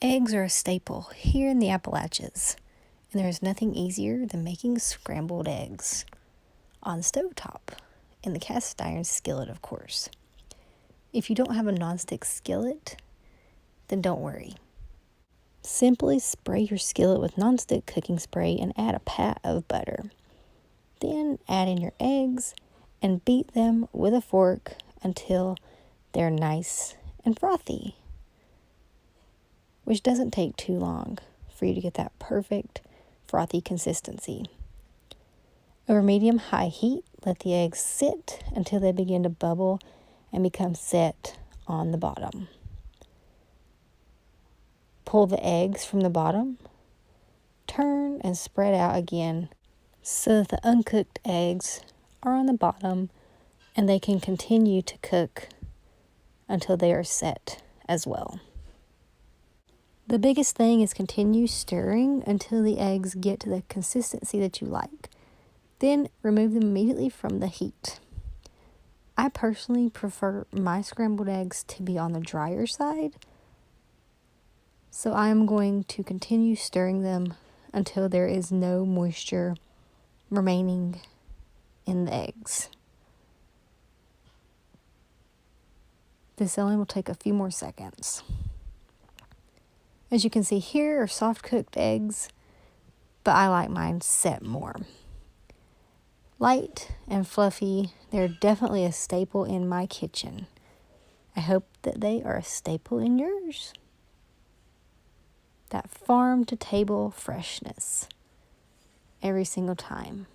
Eggs are a staple here in the Appalachians, and there is nothing easier than making scrambled eggs on the stovetop, in the cast iron skillet, of course. If you don't have a nonstick skillet, then don't worry. Simply spray your skillet with nonstick cooking spray and add a pat of butter. Then add in your eggs and beat them with a fork until they're nice and frothy, which doesn't take too long for you to get that perfect frothy consistency. Over medium-high heat, let the eggs sit until they begin to bubble and become set on the bottom. Pull the eggs from the bottom, turn and spread out again so that the uncooked eggs are on the bottom and they can continue to cook until they are set as well. The biggest thing is continue stirring until the eggs get to the consistency that you like. Then remove them immediately from the heat. I personally prefer my scrambled eggs to be on the drier side, so I am going to continue stirring them until there is no moisture remaining in the eggs. This only will take a few more seconds. As you can see, here are soft cooked eggs, but I like mine set more. Light and fluffy, they're definitely a staple in my kitchen. I hope that they are a staple in yours. That farm to table freshness every single time.